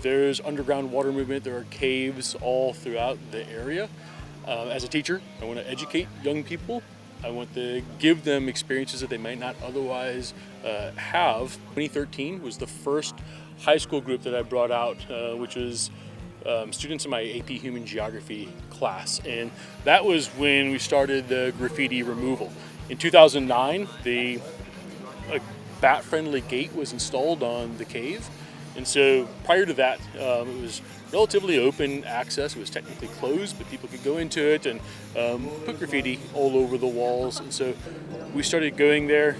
There's underground water movement, there are caves all throughout the area. As a teacher, I want to educate young people. I want to give them experiences that they might not otherwise have. 2013 was the first high school group that I brought out, which was students in my AP Human Geography class. And that was when we started the graffiti removal. In 2009, the bat-friendly gate was installed on the cave. And so prior to that, it was relatively open access. It was technically closed, but people could go into it and put graffiti all over the walls. And so we started going there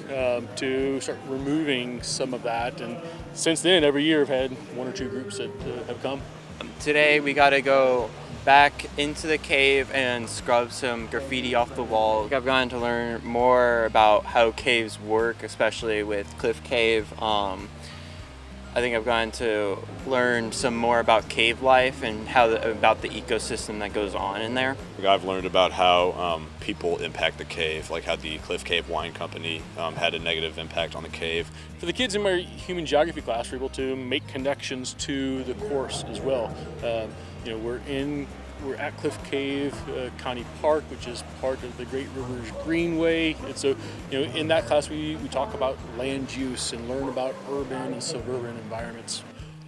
to start removing some of that. And since then, every year I've had one or two groups that have come. Today we got to go back into the cave and scrub some graffiti off the wall. I've gotten to learn more about how caves work, especially with Cliff Cave. I think I've gotten to learn some more about cave life and about the ecosystem that goes on in there. I've learned about how people impact the cave, like how the Cliff Cave Wine Company had a negative impact on the cave. For the kids in my human geography class, we're able to make connections to the course as well. We're at Cliff Cave County Park, which is part of the Great Rivers Greenway. And so, in that class, we talk about land use and learn about urban and suburban environments.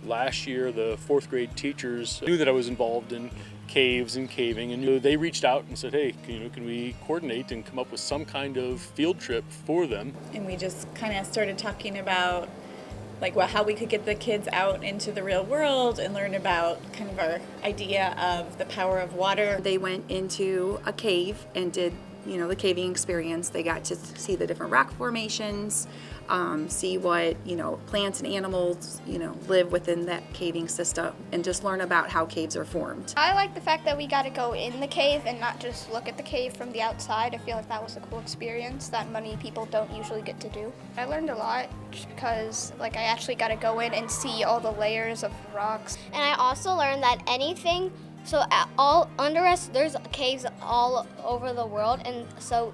Last year, the fourth grade teachers knew that I was involved in caves and caving, and they reached out and said, hey, can we coordinate and come up with some kind of field trip for them? And we just kind of started talking about how we could get the kids out into the real world and learn about kind of our idea of the power of water. They went into a cave and did, the caving experience. They got to see the different rock formations, see what, plants and animals, live within that caving system, and just learn about how caves are formed. I like the fact that we got to go in the cave and not just look at the cave from the outside. I feel like that was a cool experience that many people don't usually get to do. I learned a lot just because I actually got to go in and see all the layers of rocks. And I also learned that anything, so all under us, there's caves all over the world, and so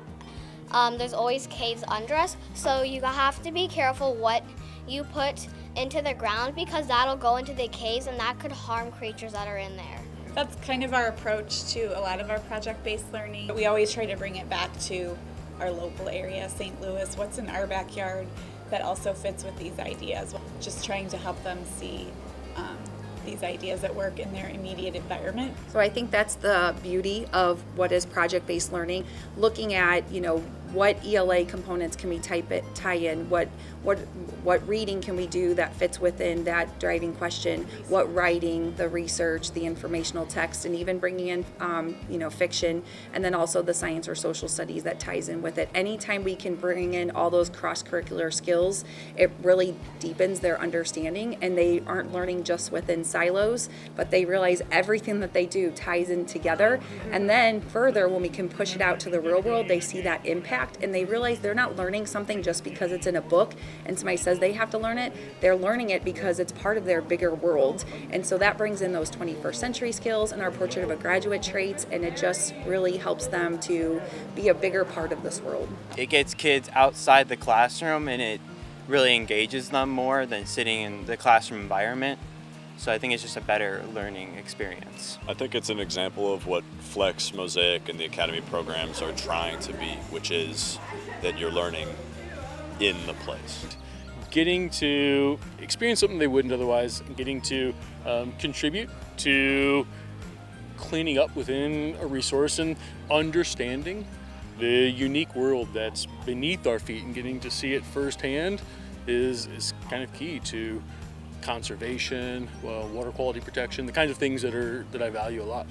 there's always caves under us, so you have to be careful what you put into the ground because that'll go into the caves and that could harm creatures that are in there. That's kind of our approach to a lot of our project-based learning. We always try to bring it back to our local area, St. Louis, what's in our backyard that also fits with these ideas. Just trying to help them see these ideas that work in their immediate environment. So I think that's the beauty of what is project-based learning, looking at, what ELA components can we tie in, what reading can we do that fits within that driving question, what writing, the research, the informational text, and even bringing in, fiction, and then also the science or social studies that ties in with it. Anytime we can bring in all those cross-curricular skills, it really deepens their understanding, and they aren't learning just within silos, but they realize everything that they do ties in together. And then further, when we can push it out to the real world, they see that impact, and they realize they're not learning something just because it's in a book and somebody says they have to learn it. They're learning it because it's part of their bigger world. And so that brings in those 21st century skills and our portrait of a graduate traits, and it just really helps them to be a bigger part of this world. It gets kids outside the classroom and it really engages them more than sitting in the classroom environment. So I think it's just a better learning experience. I think it's an example of what Flex, Mosaic, and the Academy programs are trying to be, which is that you're learning in the place. Getting to experience something they wouldn't otherwise, getting to contribute to cleaning up within a resource and understanding the unique world that's beneath our feet and getting to see it firsthand is kind of key to conservation, water quality protection, the kinds of things that I value a lot.